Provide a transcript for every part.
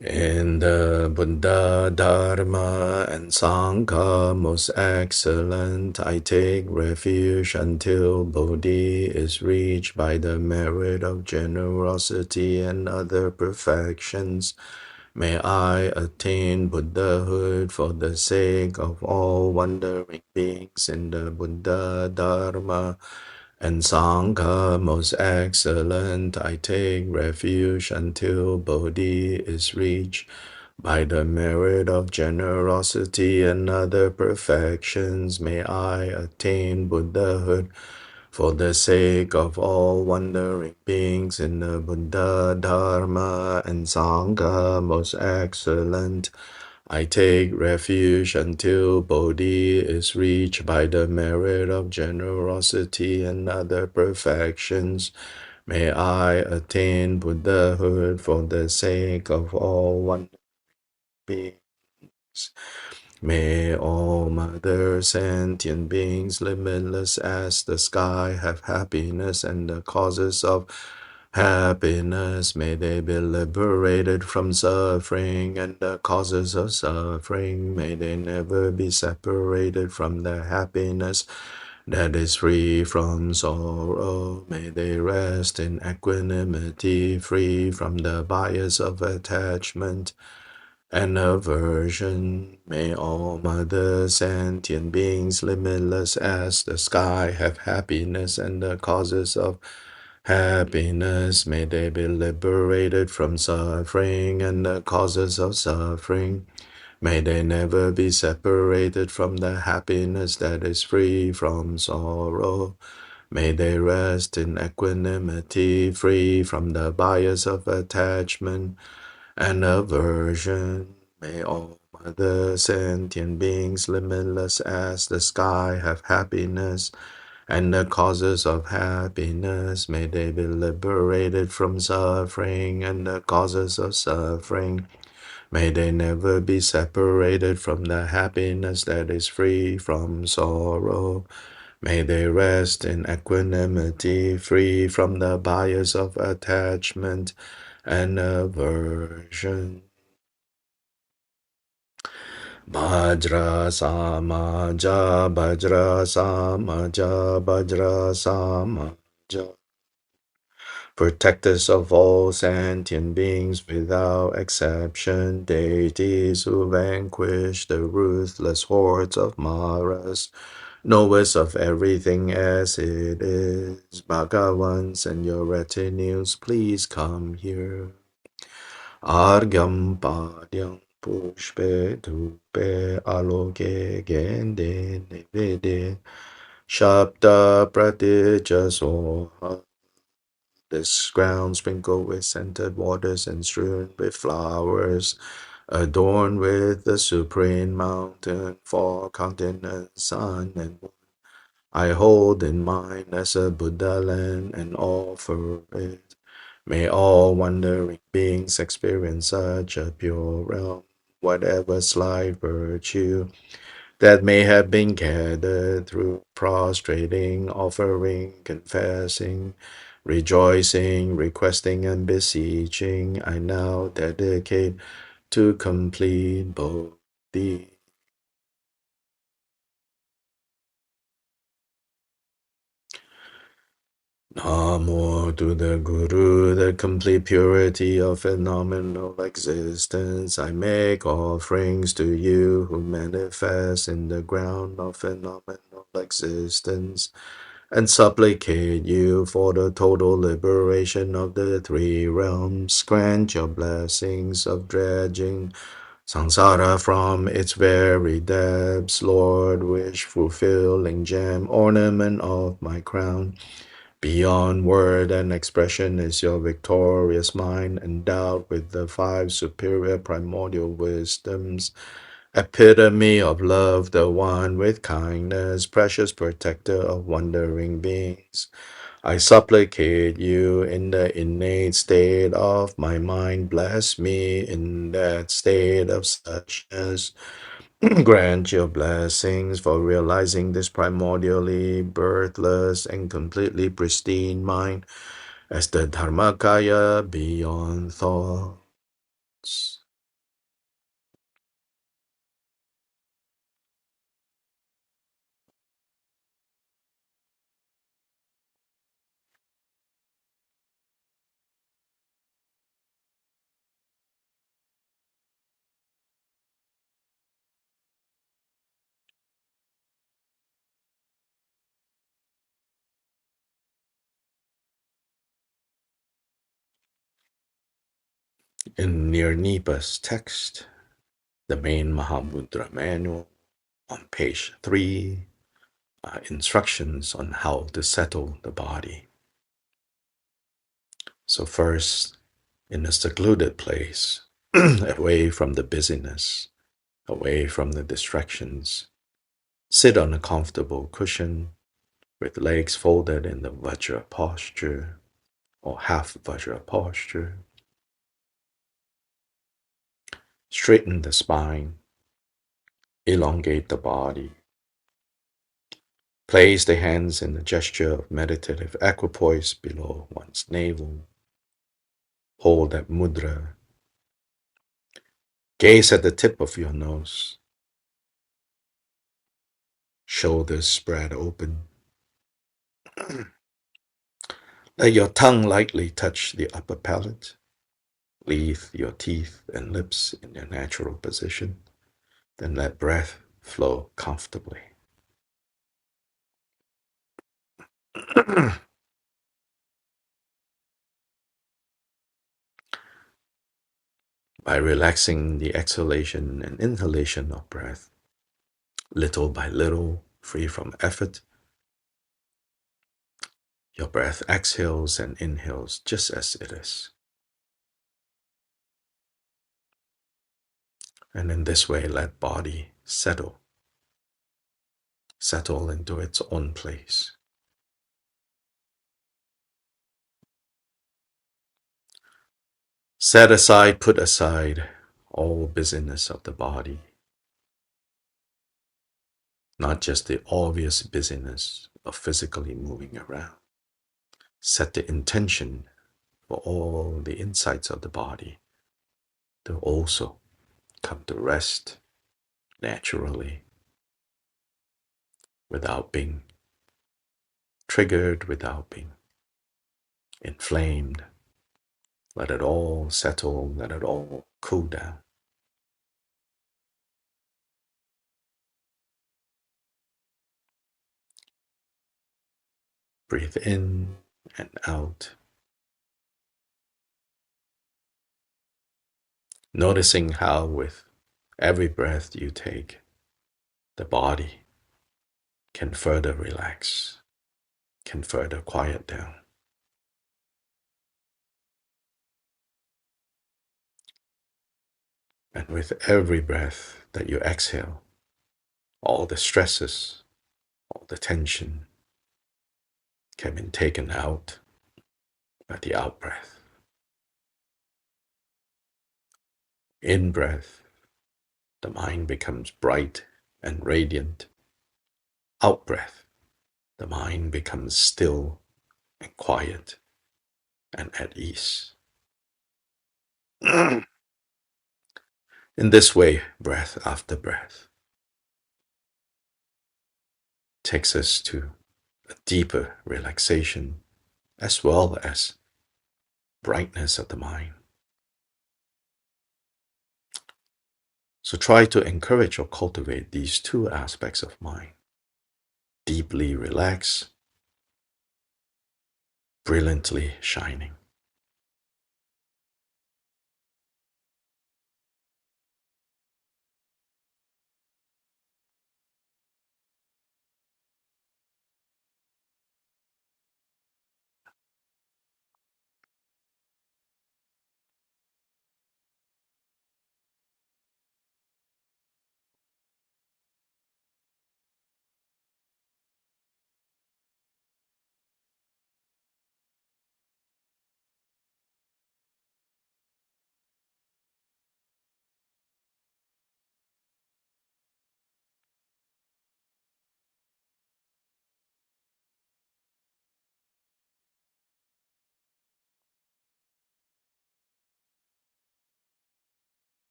In the Buddha, Dharma, and Sangha, most excellent, I take refuge until Bodhi is reached by the merit of generosity and other perfections. May I attain Buddhahood for the sake of all wandering beings in the Buddha, Dharma, and Sangha, most excellent. I take refuge until Bodhi is reached by the merit of generosity and other perfections. May I attain Buddhahood for the sake of all wandering beings in the Buddha, Dharma, and Sangha, most excellent. I take refuge until Bodhi is reached by the merit of generosity and other perfections. May I attain Buddhahood for the sake of all one beings. May all mother sentient beings, limitless as the sky, have happiness, and the causes of happiness. May they be liberated from suffering and the causes of suffering. May they never be separated from the happiness that is free from sorrow. May they rest in equanimity, free from the bias of attachment and aversion. May all mother sentient beings, limitless as the sky, have happiness, and the causes of happiness. May they be liberated from suffering and the causes of suffering. May they never be separated from the happiness that is free from sorrow. May they rest in equanimity, free from the bias of attachment and aversion. May all other sentient beings, limitless as the sky, have happiness, and the causes of happiness. May they be liberated from suffering and the causes of suffering. May they never be separated from the happiness that is free from sorrow. May they rest in equanimity, free from the bias of attachment and aversion. Bajra Samaja, Bajra Samaja, Bajra Samaja. Protectors of all sentient beings without exception, deities who vanquish the ruthless hordes of Maras, knowers of everything as it is. Bhagavans and your retinues, please come here. Argyam Padyam Pushpe Dhupe Aloke Gende Nivede Shabda Pratija Soha. This ground sprinkled with scented waters and strewn with flowers, adorned with the supreme mountain, four continents, sun and moon. I hold in mind as a Buddha land and offer it. May all wandering beings experience such a pure realm, whatever slight virtue that may have been gathered through prostrating, offering, confessing, rejoicing, requesting, and beseeching, I now dedicate to complete Bodhi. Namo to the Guru, the complete purity of phenomenal existence. I make offerings to you who manifest in the ground of phenomenal existence and supplicate you for the total liberation of the three realms. Grant your blessings of dredging samsara from its very depths, Lord, wish fulfilling gem, ornament of my crown. Beyond word and expression is your victorious mind, endowed with the five superior primordial wisdoms, epitome of love, the one with kindness, precious protector of wandering beings. I supplicate you in the innate state of my mind, bless me in that state of suchness. Grant your blessings for realizing this primordially birthless and completely pristine mind as the Dharmakaya beyond thoughts. In Nirnipa's text, the main Mahamudra manual, on page 3, are instructions on how to settle the body. So first, in a secluded place, away from the busyness, away from the distractions, sit on a comfortable cushion with legs folded in the Vajra posture or half Vajra posture. Straighten the spine, elongate the body. Place the hands in the gesture of meditative equipoise below one's navel. Hold that mudra. Gaze at the tip of your nose. Shoulders spread open. Let your tongue lightly touch the upper palate. Leave your teeth and lips in their natural position. Then let breath flow comfortably. By relaxing the exhalation and inhalation of breath, little by little, free from effort, your breath exhales and inhales just as it is. And in this way, let body settle into its own place. Set aside, put aside all busyness of the body, not just the obvious busyness of physically moving around. Set the intention for all the insides of the body to also come to rest naturally without being triggered, without being inflamed. Let it all settle, let it all cool down. Breathe in and out, noticing how with every breath you take, the body can further relax, can further quiet down. And with every breath that you exhale, all the stresses, all the tension can be taken out by the out breath. In breath, the mind becomes bright and radiant. Out breath, the mind becomes still and quiet and at ease. In this way, breath after breath takes us to a deeper relaxation as well as brightness of the mind. So try to encourage or cultivate these two aspects of mind. Deeply relaxed, brilliantly shining.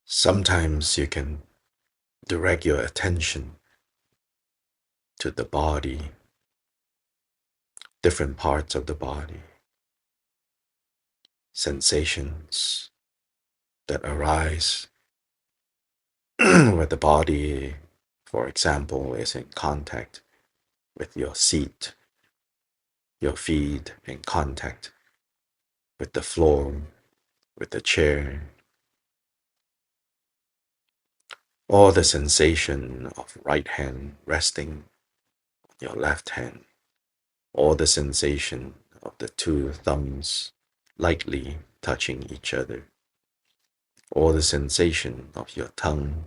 Sometimes you can direct your attention to the body, different parts of the body, sensations that arise where the body, for example, is in contact with your seat, your feet in contact with the floor, with the chair, or the sensation of right hand resting on your left hand, or the sensation of the two thumbs lightly touching each other, or the sensation of your tongue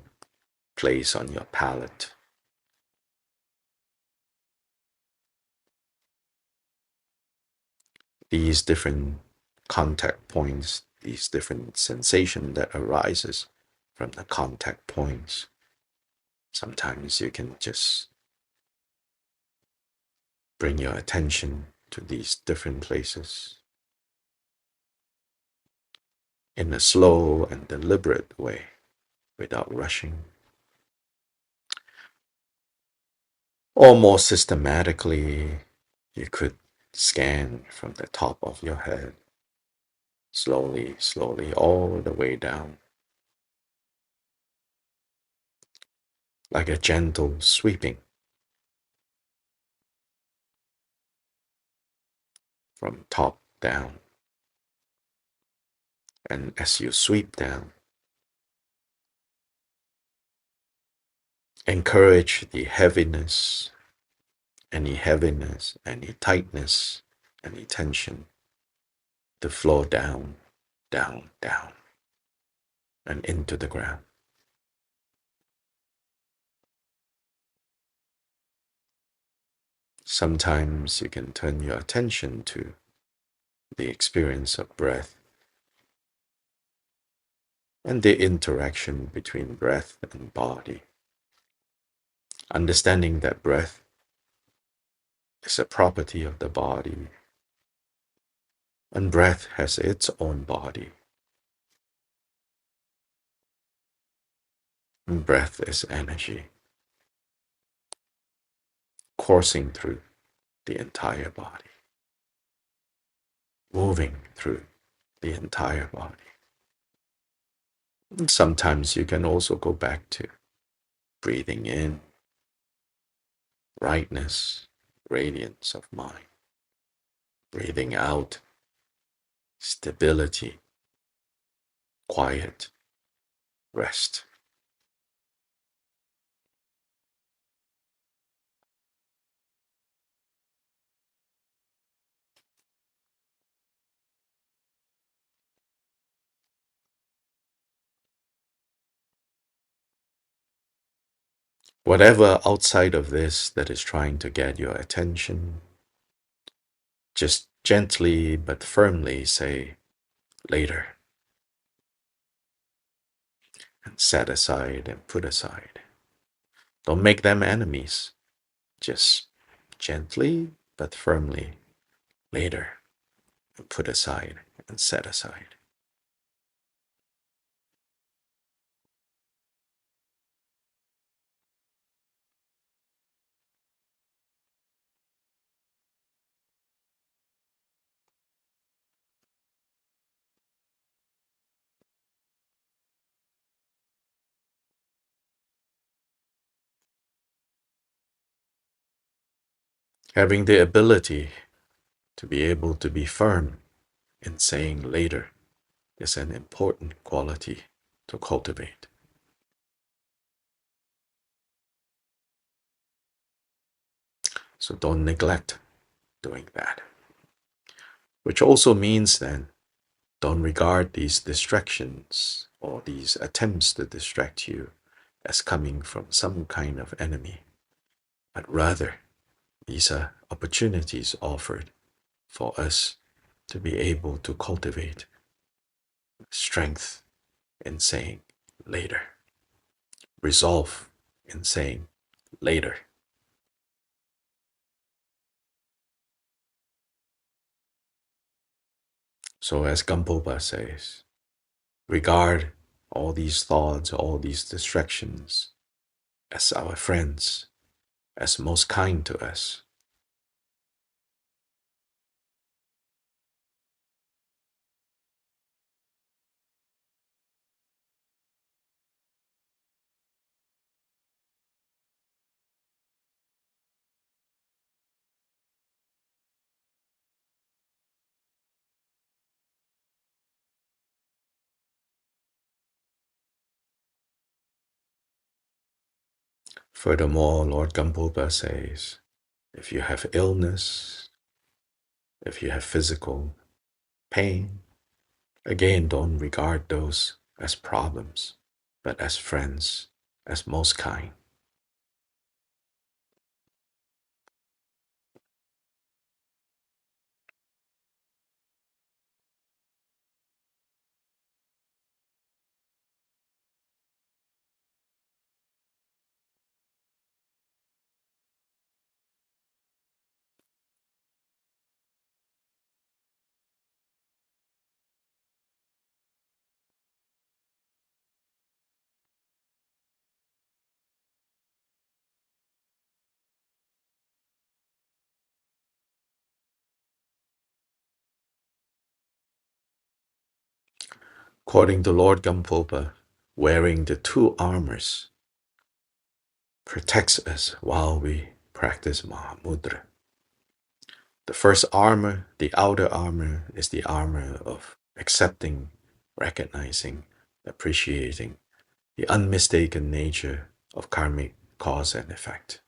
placed on your palate. These different contact points, these different sensations that arises from the contact points. Sometimes you can just bring your attention to these different places in a slow and deliberate way without rushing. Or more systematically, you could scan from the top of your head, slowly, slowly, all the way down, like a gentle sweeping from top down. And as you sweep down, encourage the heaviness, any tightness, any tension to flow down, down, down, and into the ground. Sometimes you can turn your attention to the experience of breath and the interaction between breath and body. Understanding that breath is a property of the body, and breath has its own body. And breath is energy coursing through the entire body, moving through the entire body. And sometimes you can also go back to breathing in brightness, radiance of mind, breathing out stability, quiet, rest. Whatever outside of this that is trying to get your attention, just gently but firmly say later and set aside and put aside. Don't make them enemies. Just gently but firmly later and put aside and set aside. Having the ability to be able to be firm in saying later is an important quality to cultivate. So don't neglect doing that. Which also means then, don't regard these distractions or these attempts to distract you as coming from some kind of enemy, but rather these are opportunities offered for us to be able to cultivate strength in saying later, resolve in saying later. So as Gampopa says, regard all these thoughts, all these distractions as our friends, as most kind to us. Furthermore, Lord Gampopa says, if you have illness, if you have physical pain, again, don't regard those as problems, but as friends, as most kind. According to Lord Gampopa, wearing the two armors protects us while we practice Mahamudra. The first armor, the outer armor, is the armor of accepting, recognizing, appreciating the unmistaken nature of karmic cause and effect.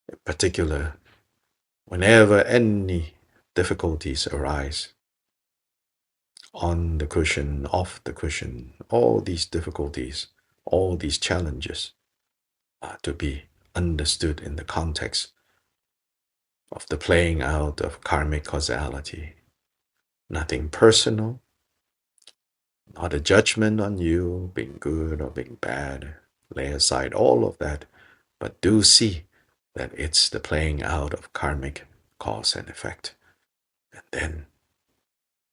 In particular, whenever any difficulties arise, on the cushion, off the cushion, all these difficulties, all these challenges are to be understood in the context of the playing out of karmic causality. Nothing personal, not a judgment on you being good or being bad. Lay aside all of that, but do see that it's the playing out of karmic cause and effect. And then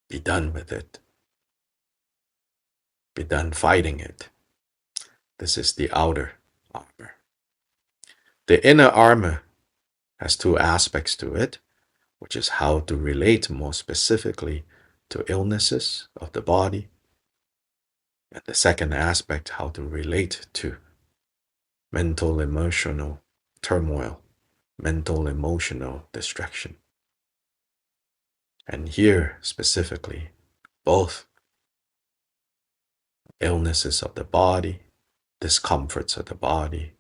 be done with it. Be done fighting it. This is the outer armor. The inner armor has two aspects to it, which is how to relate more specifically to illnesses of the body, and the second aspect, how to relate to mental emotional turmoil, mental emotional distraction. And here specifically, both illnesses of the body, discomforts of the body,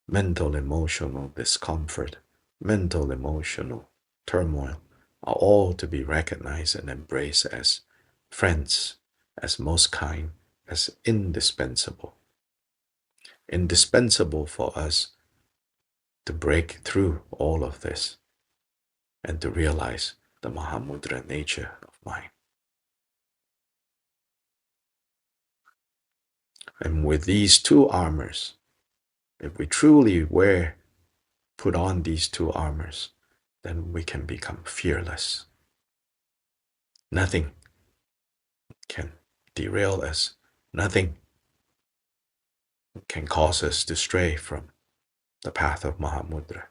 mental emotional discomfort, mental emotional turmoil are all to be recognized and embraced as friends, as most kind, as indispensable. Indispensable for us to break through all of this and to realize the Mahamudra nature of mind. And with these two armors, if we truly put on these two armors, then we can become fearless. Nothing can derail us. Nothing can cause us to stray from the path of Mahamudra.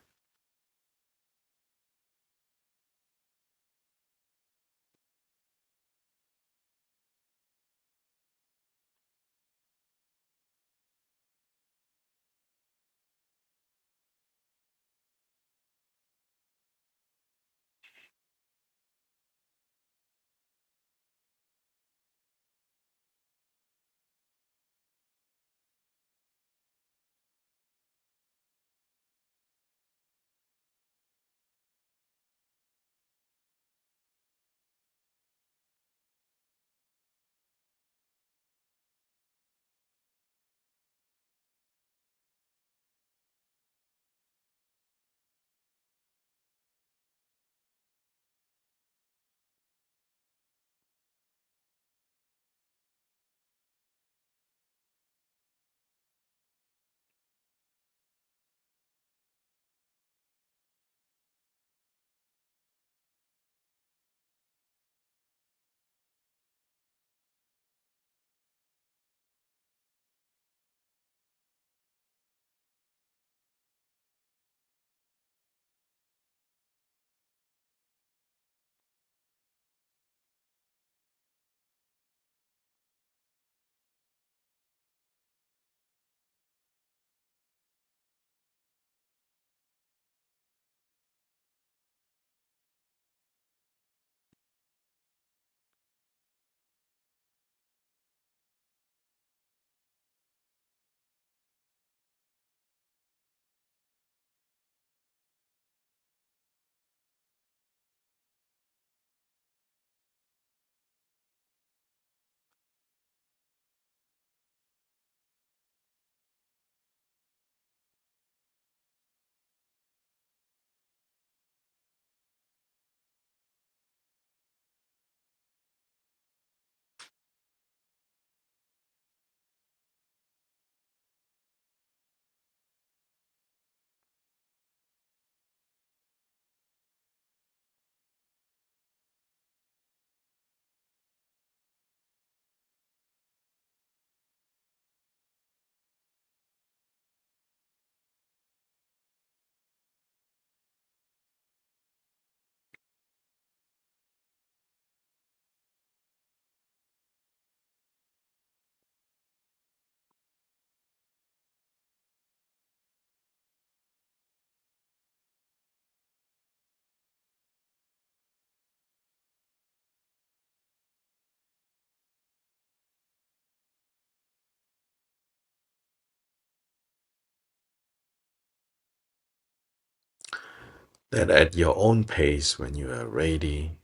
that at your own pace, when you are ready,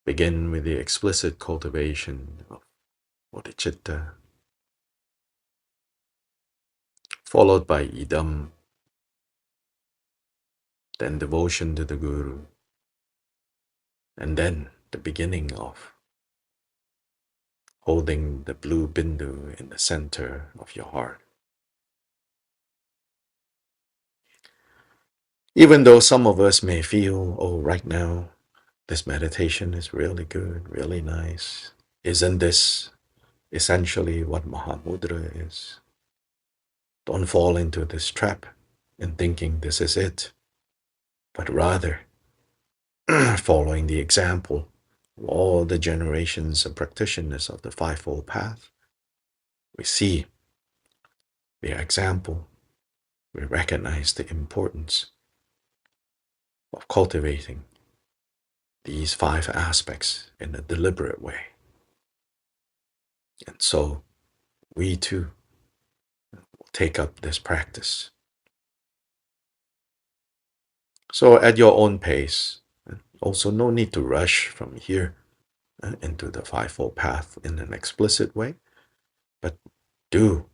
begin with the explicit cultivation of bodhicitta, followed by idam, then devotion to the Guru, and then the beginning of holding the blue bindu in the center of your heart. Even though some of us may feel, oh, right now, this meditation is really good, really nice. Isn't this essentially what Mahamudra is? Don't fall into this trap in thinking this is it, but rather following the example of all the generations and practitioners of the Fivefold Path. We see their example, we recognize the importance of cultivating these 5 aspects in a deliberate way. And so we too will take up this practice. So at your own pace, also no need to rush from here into the Fivefold Path in an explicit way, but do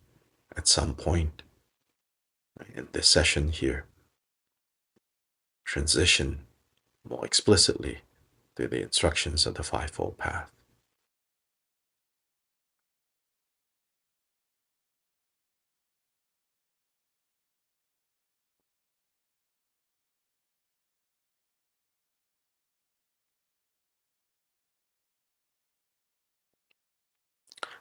at some point in this session here transition more explicitly to the instructions of the Fivefold Path.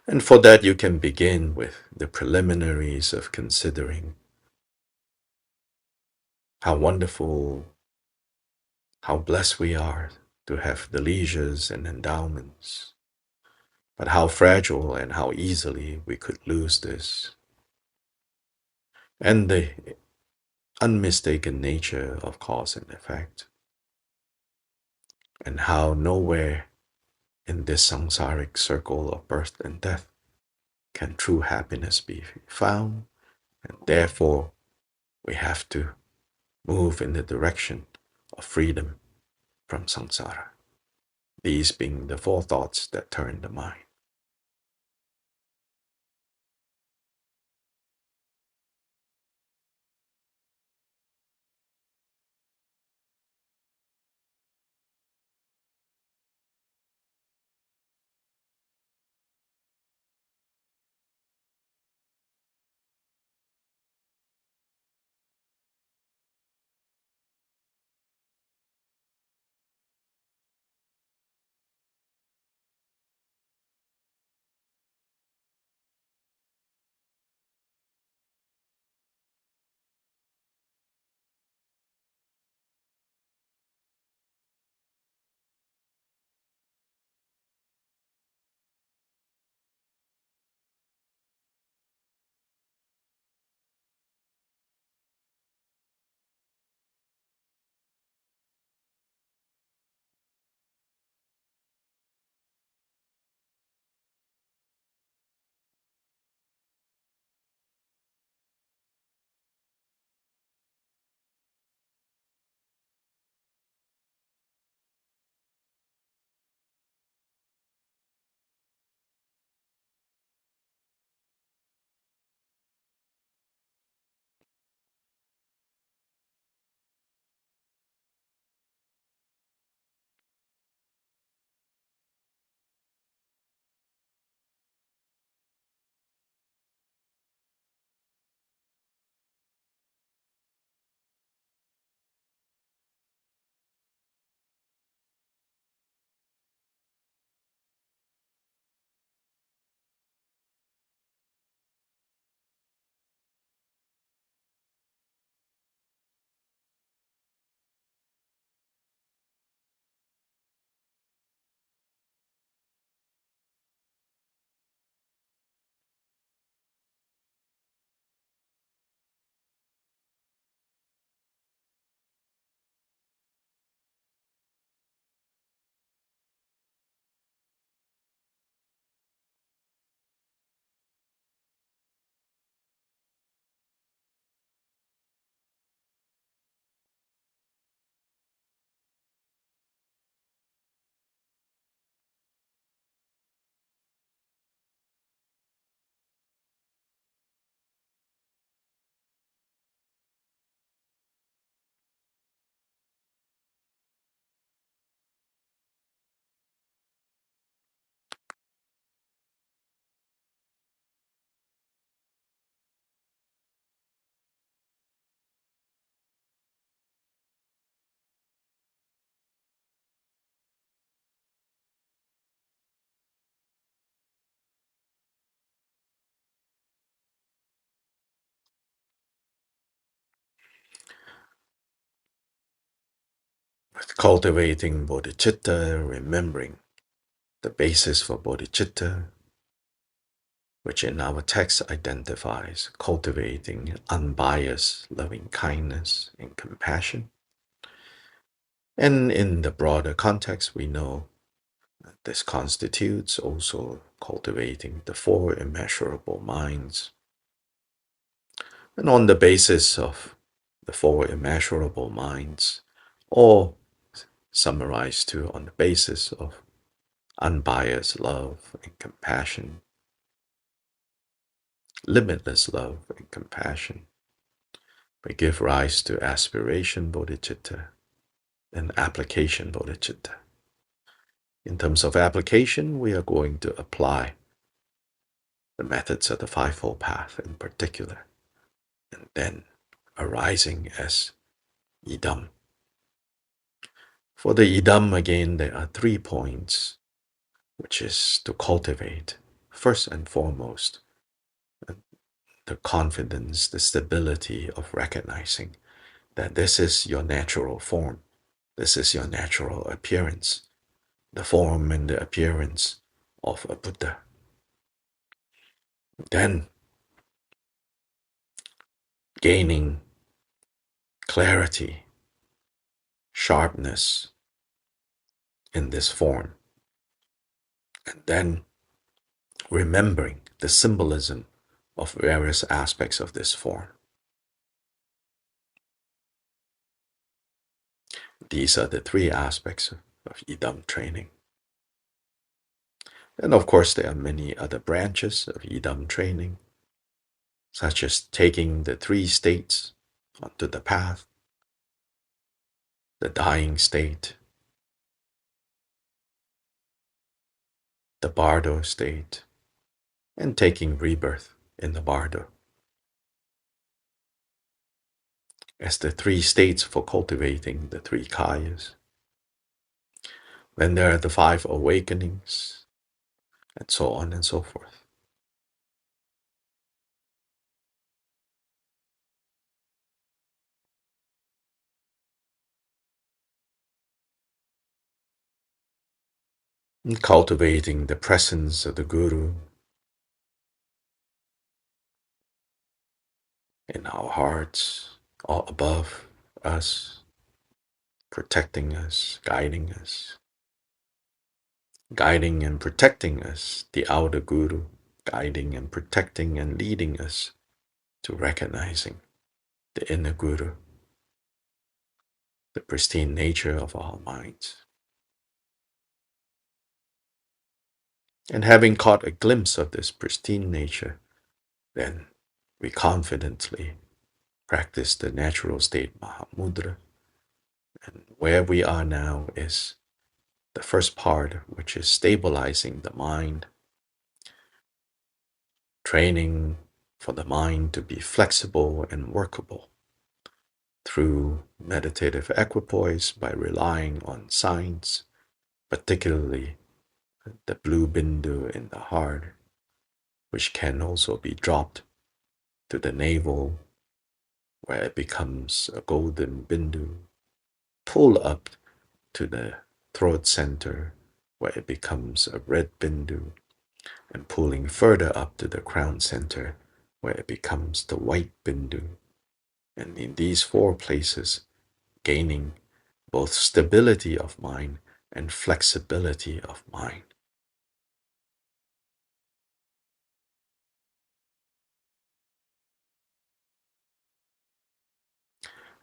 And for that, you can begin with the preliminaries of considering how wonderful, how blessed we are to have the leisures and endowments, but how fragile and how easily we could lose this. And the unmistaken nature of cause and effect, and how nowhere in this samsaric circle of birth and death can true happiness be found, and therefore we have to move in the direction of freedom from samsara. These being the 4 thoughts that turn the mind. With cultivating bodhicitta, remembering the basis for bodhicitta, which in our text identifies cultivating unbiased loving kindness and compassion. And in the broader context, we know that this constitutes also cultivating the four immeasurable minds. And on the basis of the four immeasurable minds, or summarized to on the basis of unbiased love and compassion, limitless love and compassion, we give rise to aspiration bodhicitta and application bodhicitta. In terms of application, we are going to apply the methods of the Fivefold Path in particular, and then arising as idam. For the idam, again, there are 3 points, which is to cultivate, first and foremost, the confidence, the stability of recognizing that this is your natural form, this is your natural appearance, the form and the appearance of a Buddha. Then gaining clarity, sharpness in this form, and then remembering the symbolism of various aspects of this form. These are the 3 aspects of idam training. And of course, there are many other branches of idam training, such as taking the 3 states onto the path, the dying state, the bardo state, and taking rebirth in the bardo as the 3 states for cultivating the 3 kayas. Then there are the 5 awakenings, and so on and so forth. And cultivating the presence of the Guru in our hearts, all above us, protecting us, guiding and protecting us, the outer Guru, guiding and protecting and leading us to recognizing the inner Guru, the pristine nature of our minds. And having caught a glimpse of this pristine nature, then we confidently practice the natural state Mahamudra. And where we are now is the first part, which is stabilizing the mind, training for the mind to be flexible and workable through meditative equipoise by relying on signs, particularly the blue bindu in the heart, which can also be dropped to the navel, where it becomes a golden bindu, pull up to the throat center, where it becomes a red bindu, and pulling further up to the crown center, where it becomes the white bindu. And in these 4 places, gaining both stability of mind and flexibility of mind.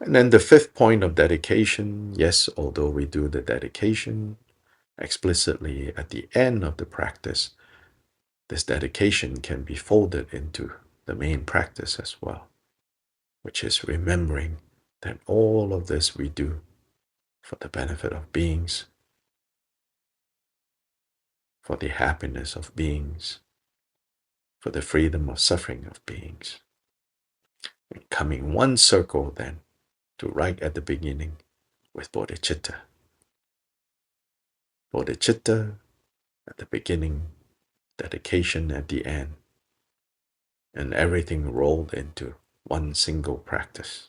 And then the 5th point of dedication, yes, although we do the dedication explicitly at the end of the practice, this dedication can be folded into the main practice as well, which is remembering that all of this we do for the benefit of beings, for the happiness of beings, for the freedom of suffering of beings. And coming one circle then to right at the beginning with bodhicitta. Bodhicitta at the beginning, dedication at the end, and everything rolled into one single practice.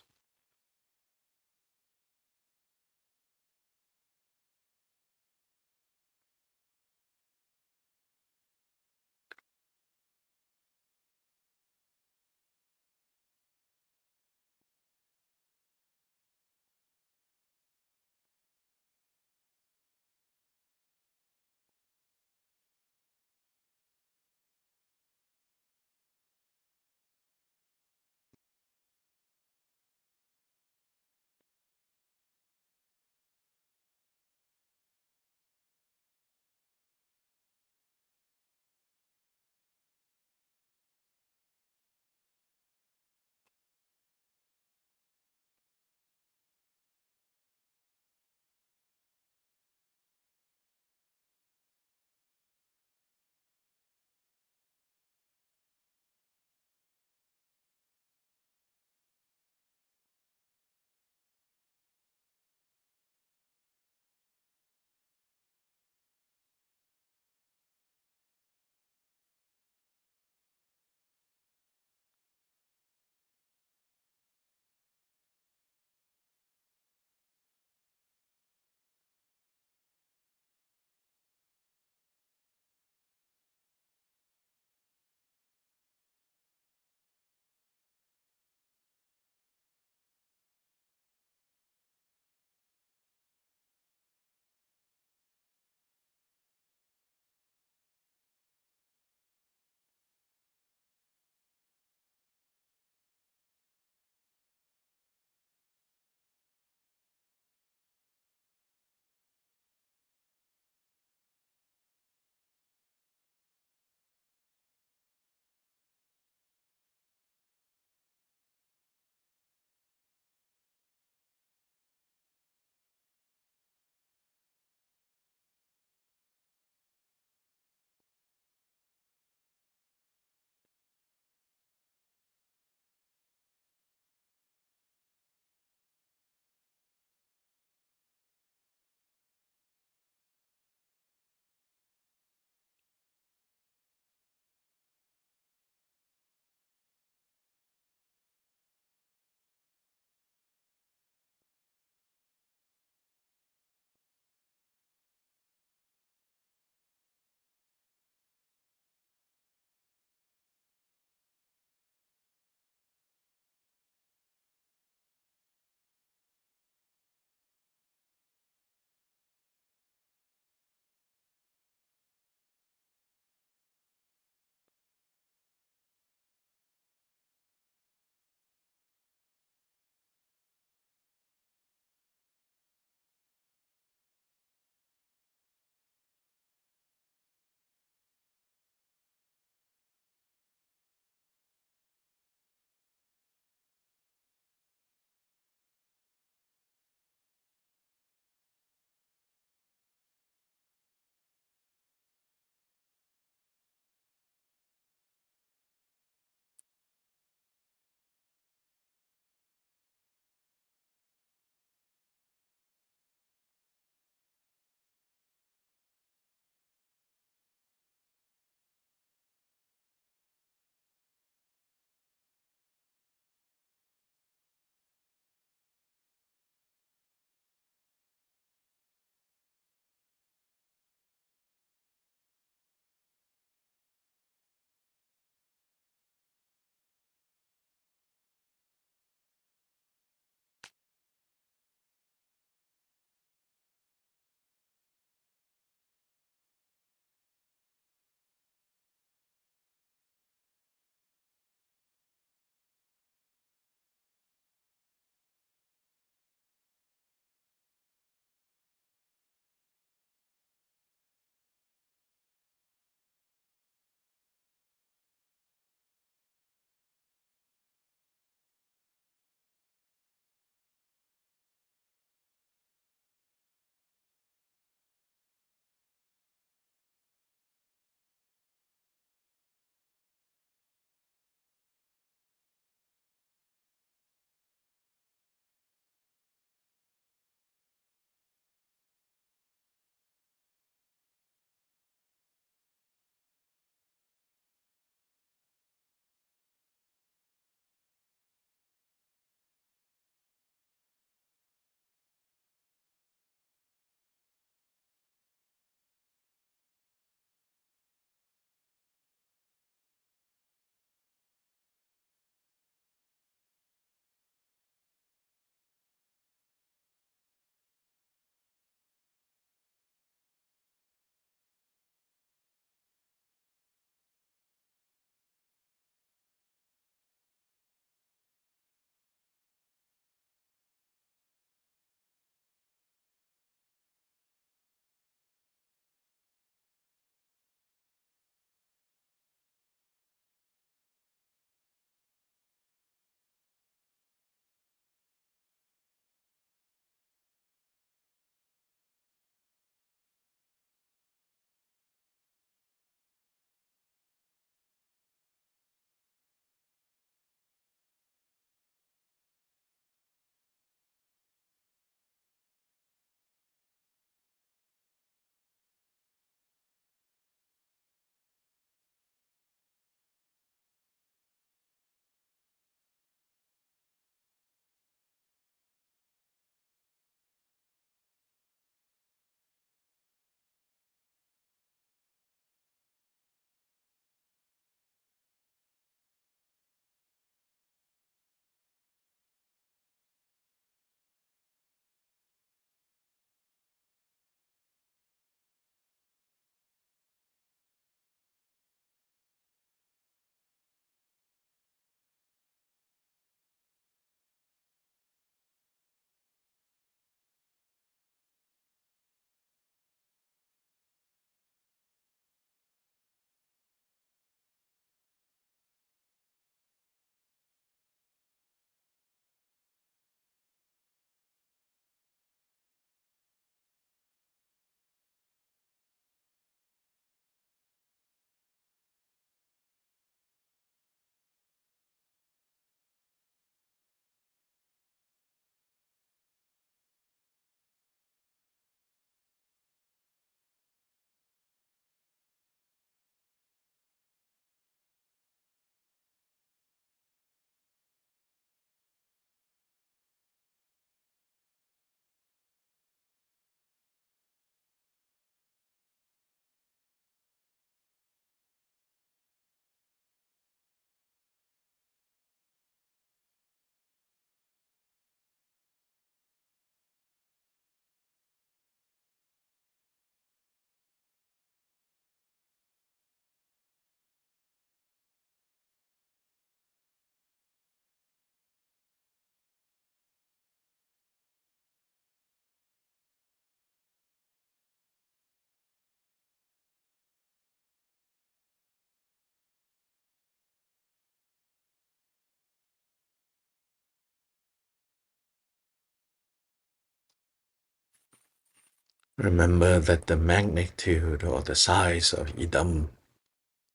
Remember that the magnitude or the size of idam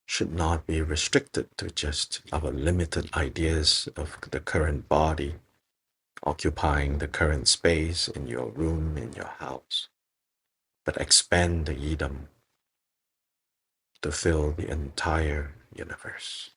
should not be restricted to just our limited ideas of the current body occupying the current space in your room, in your house, but expand the idam to fill the entire universe.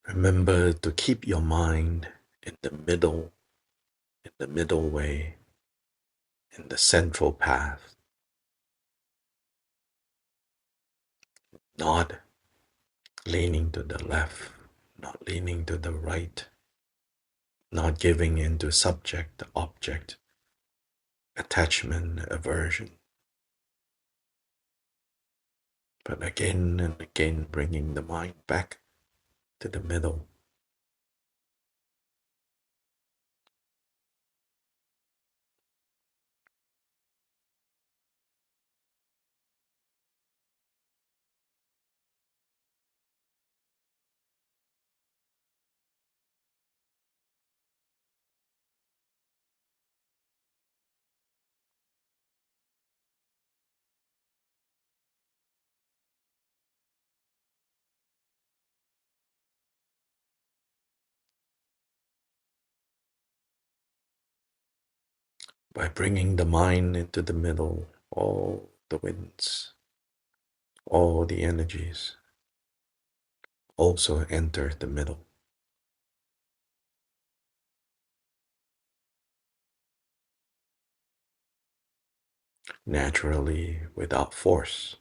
Remember to keep your mind in the middle way, in the central path, not leaning to the left, not leaning to the right, not giving in to subject, object, attachment, aversion, but again and again bringing the mind back to the middle. By bringing the mind into the middle, all the winds, all the energies also enter the middle. Naturally, without force.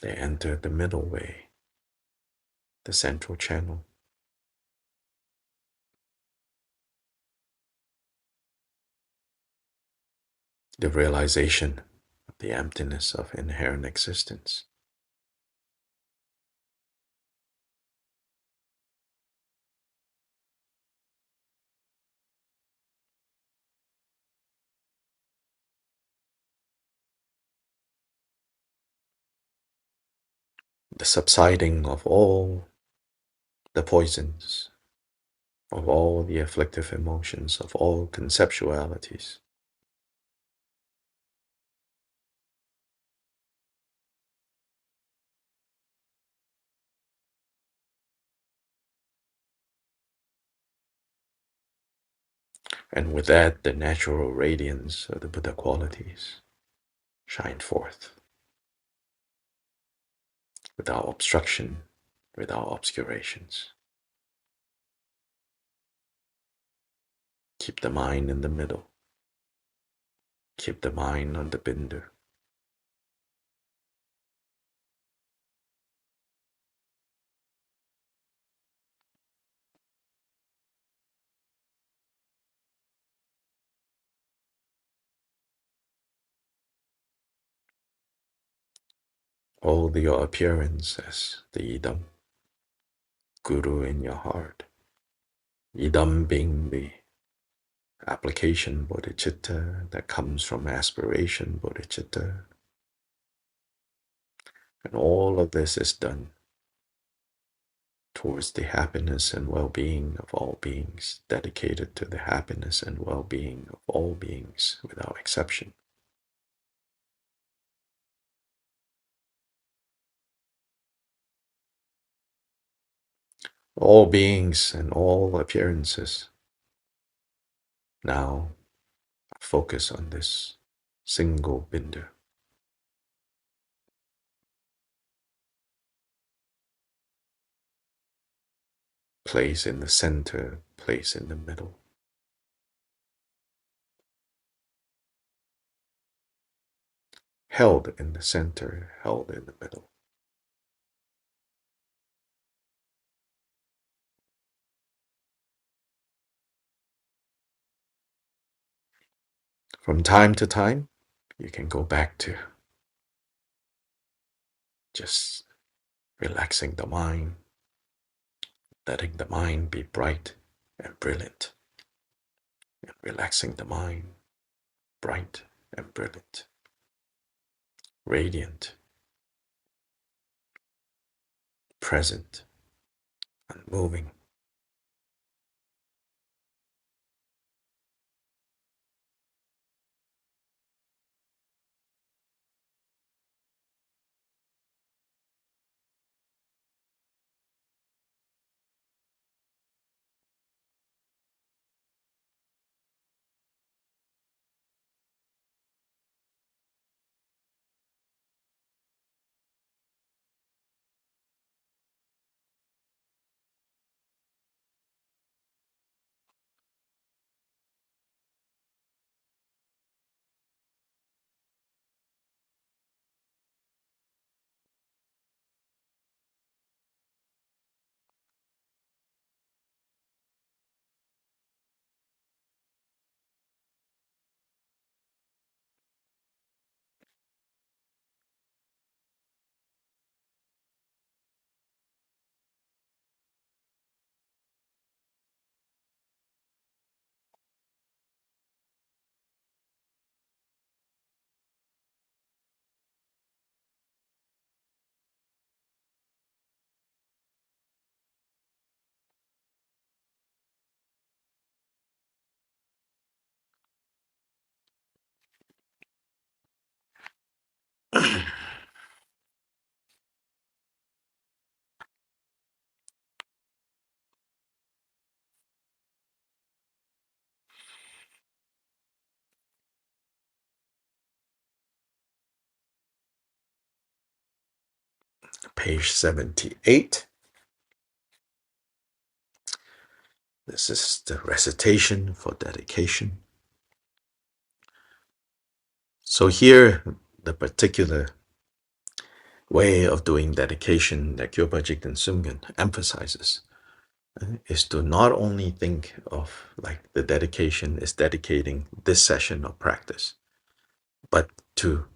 They enter the middle way, the central channel. The realization of the emptiness of inherent existence. The subsiding of all the poisons, of all the afflictive emotions, of all conceptualities. And with that, the natural radiance of the Buddha qualities shine forth without obstruction, without obscurations. Keep the mind in the middle. Keep the mind on the bindu. Hold your appearance as the idam, guru in your heart. Idam being the application bodhicitta that comes from aspiration bodhicitta. And all of this is done towards the happiness and well-being of all beings, dedicated to the happiness and well-being of all beings without exception. All beings and all appearances now focus on this single bindu. Place in the center, place in the middle. Held in the center, held in the middle. From time to time, you can go back to just relaxing the mind, letting the mind be bright and brilliant, and relaxing the mind, bright and brilliant, radiant, present, unmoving. page 78. This is the recitation for dedication. So here, the particular way of doing dedication that Kyopa Jigten Sumgen emphasizes is to not only think of like the dedication is dedicating this session of practice, but to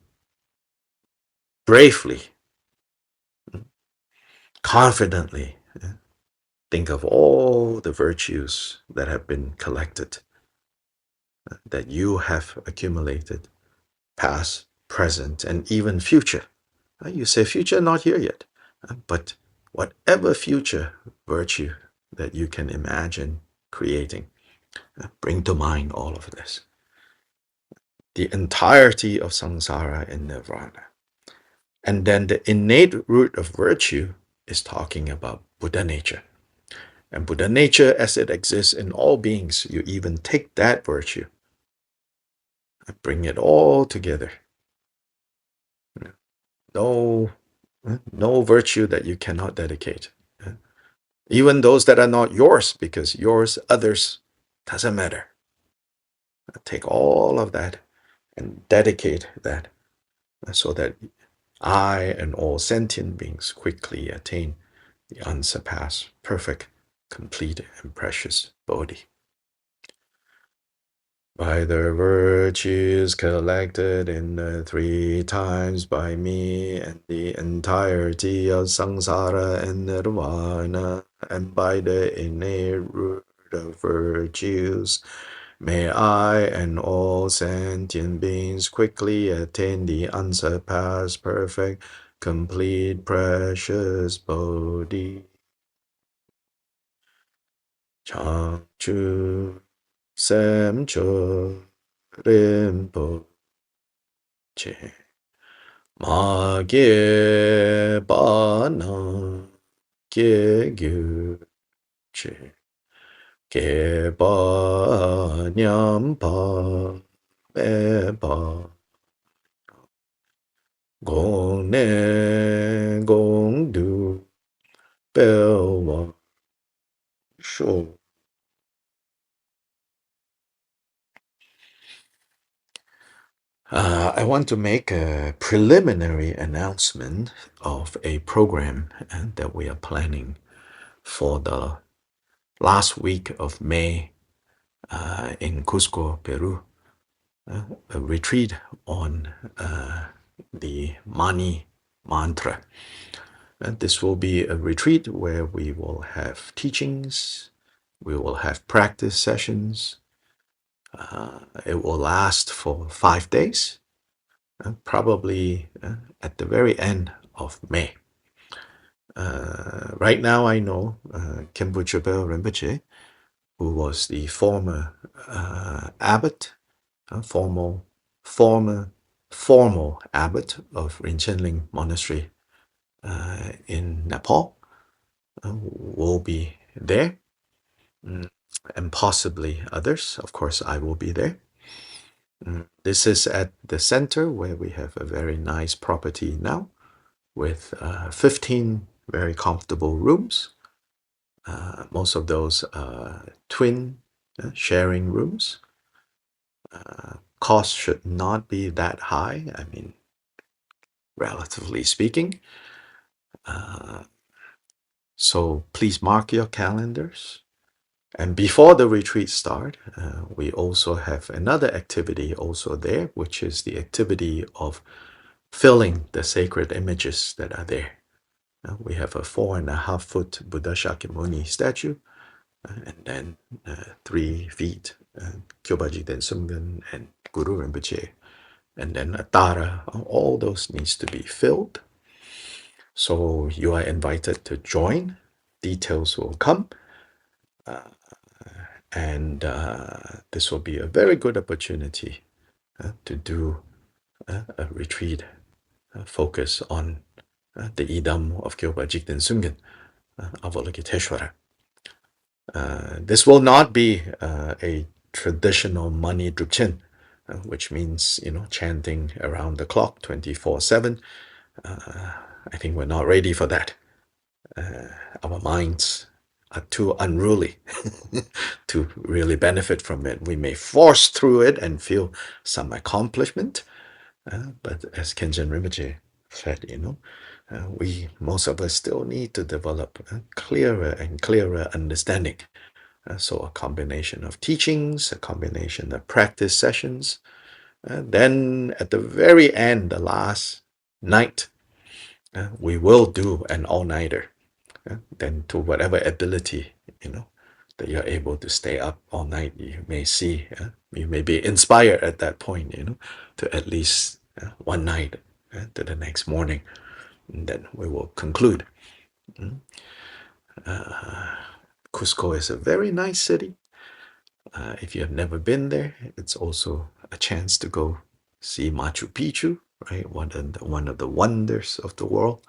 bravely, confidently think of all the virtues that have been collected, that you have accumulated, past, present, and even future. You say future, not here yet, but whatever future virtue that you can imagine creating, bring to mind all of this. The entirety of samsara and nirvana. And then the innate root of virtue is talking about Buddha nature. And Buddha nature as it exists in all beings, you even take that virtue and bring it all together. No virtue that you cannot dedicate. Even those that are not yours, because yours, others, doesn't matter. Take all of that and dedicate that so that I and all sentient beings quickly attain the unsurpassed, perfect, complete, and precious Bodhi. By the virtues collected in the 3 times by me and the entirety of samsara and nirvana, and by the innate root of virtues, may I and all sentient beings quickly attain the unsurpassed, perfect, complete, precious Bodhi. Changchu Semcho Rinpoche Mage Bana Ge Che Geba Nyampa Meba Gong Ne Gong Du Belwa Sho. I want to make a preliminary announcement of a program that we are planning for the last week of May in Cusco, Peru, a retreat on the Mani mantra. This will be a retreat where we will have teachings, we will have practice sessions. It will last for 5 days, probably at the very end of May. Right now, I know Khenpo Chöpel Rinpoche, who was the former abbot, formal abbot of Rinchen Monastery in Nepal, will be there, and possibly others. Of course, I will be there. This is at the center where we have a very nice property now with 15 very comfortable rooms. Most of those are twin sharing rooms. Cost should not be that high, I mean, relatively speaking. So please mark your calendars. And before the retreat start, we also have another activity also there, which is the activity of filling the sacred images that are there. We have a 4.5-foot Buddha Shakyamuni statue, and then 3 feet Kyopa Jigten Sumgen and Guru Rinpoche, and then a Tara. All those needs to be filled. So you are invited to join. Details will come. And this will be a very good opportunity to do a retreat focus on the Idam of Kyopa Jigten Sumgen, Avalokiteshvara. This will not be a traditional Mani Drupchen, which means, chanting around the clock 24/7. I think we're not ready for that. Our minds are too unruly to really benefit from it. We may force through it and feel some accomplishment, but as Kenjan Rinpoche said, we, most of us, still need to develop a clearer and clearer understanding. So a combination of teachings, a combination of practice sessions. Then at the very end, the last night, we will do an all-nighter. Then to whatever ability, that you're able to stay up all night, you may see, you may be inspired at that point, to at least one night to the next morning. And then we will conclude. Cusco is a very nice city. If you have never been there, it's also a chance to go see Machu Picchu, right? One of the wonders of the world.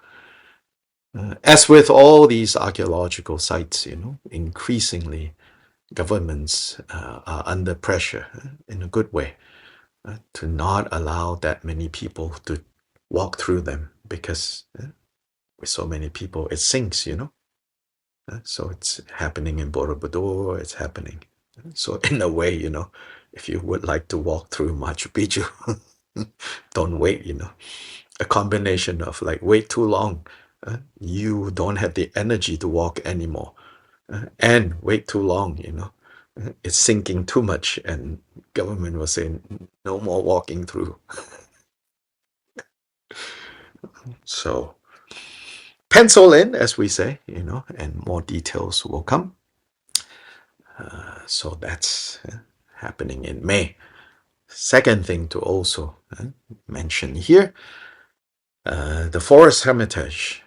As with all these archaeological sites, increasingly governments are under pressure in a good way to not allow that many people to walk through them because with so many people, it sinks, So it's happening in Borobudur, it's happening. So in a way, if you would like to walk through Machu Picchu, don't wait, A combination of like wait too long, you don't have the energy to walk anymore, and wait too long, It's sinking too much, and government was saying no more walking through. So pencil in, as we say, and more details will come. So that's happening in May. Second thing to also mention here, the Forest Hermitage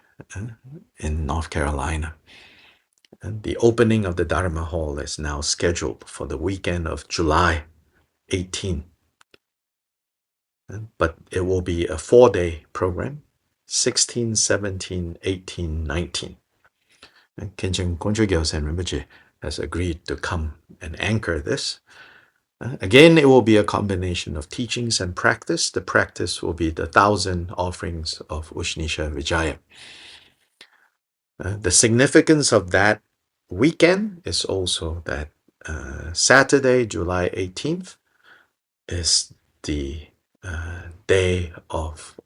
in North Carolina. And the opening of the Dharma Hall is now scheduled for the weekend of July 18. But it will be a 4-day program, 16, 17, 18, 19. Khenchen Kongtrul Gyaltsen Rinpoche has agreed to come and anchor this. Again, it will be a combination of teachings and practice. The practice will be the 1,000 offerings of Ushnisha Vijaya. The significance of that weekend is also that Saturday, July 18th, is the day of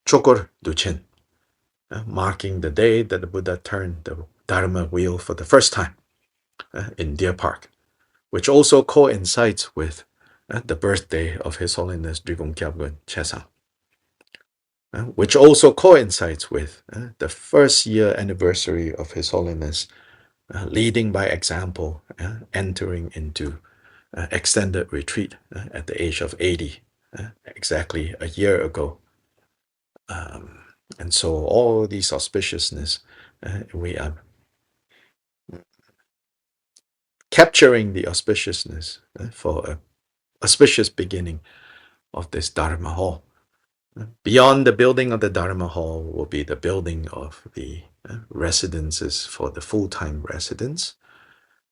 Chokur Duchen, marking the day that the Buddha turned the Dharma wheel for the first time in Deer Park, which also coincides with the birthday of His Holiness Drigom Kyabgon Chesang, which also coincides with the first year anniversary of His Holiness leading by example, entering into extended retreat at the age of 80, exactly a year ago. And so all these auspiciousness, we are capturing the auspiciousness for an auspicious beginning of this Dharma Hall. Beyond the building of the Dharma Hall will be the building of the residences for the full-time residents,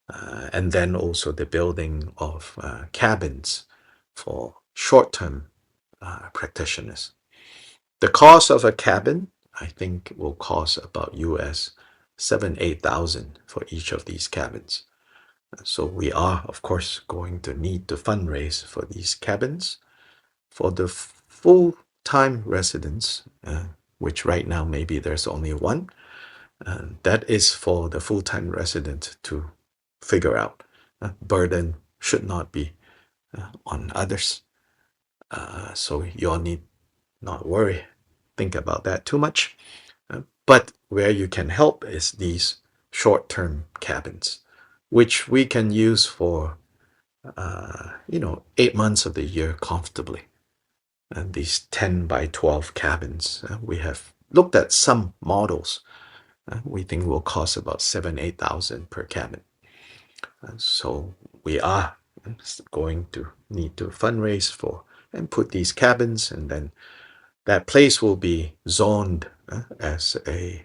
and then also the building of cabins for short-term practitioners. The cost of a cabin, I think, will cost about US $7,000-8,000 for each of these cabins. So we are, of course, going to need to fundraise for these cabins. For the full-time residents, which right now maybe there's only one, that is for the full-time resident to figure out. Burden should not be on others. So you all need not worry, think about that too much. But where you can help is these short-term cabins, which we can use for 8 months of the year comfortably. And these 10 by 12 cabins, we have looked at some models. We think will cost about $7,000-8,000 per cabin. So we are going to need to fundraise for and put these cabins, and then that place will be zoned as a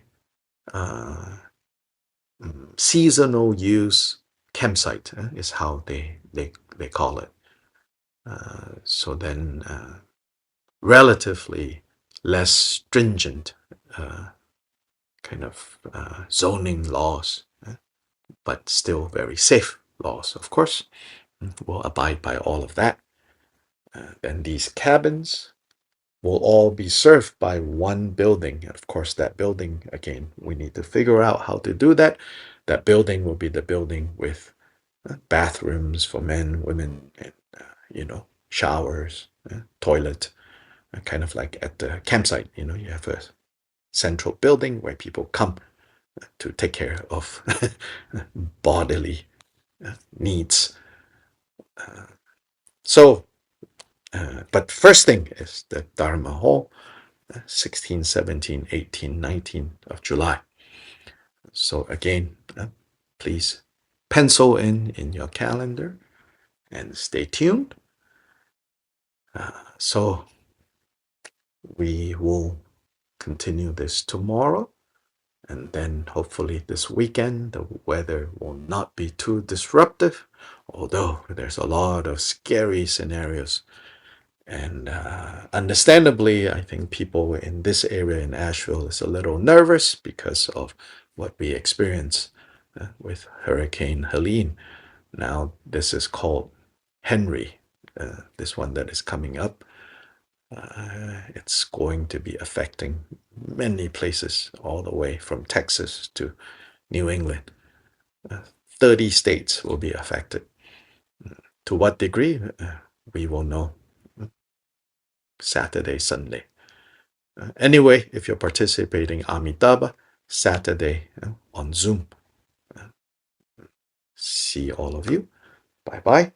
seasonal use campsite, is how they call it. So then relatively less stringent kind of zoning laws, but still very safe laws, of course. We'll abide by all of that. Then these cabins will all be served by one building. And of course, that building, again, we need to figure out how to do that. That building will be the building with bathrooms for men, women, and, showers, toilet, kind of like at the campsite. You have a central building where people come to take care of bodily needs. But first thing is the Dharma Hall, 16, 17, 18, 19 of July. So again, please pencil in your calendar and stay tuned. So we will continue this tomorrow. And then hopefully this weekend, the weather will not be too disruptive, although there's a lot of scary scenarios. And understandably, I think people in this area in Asheville is a little nervous because of what we experienced with Hurricane Helene. Now, this is called Henry, this one that is coming up. It's going to be affecting many places, all the way from Texas to New England. 30 states will be affected. To what degree? We will know Saturday, Sunday. Anyway, if you're participating Amitabha, Saturday on Zoom. See all of you. Bye-bye.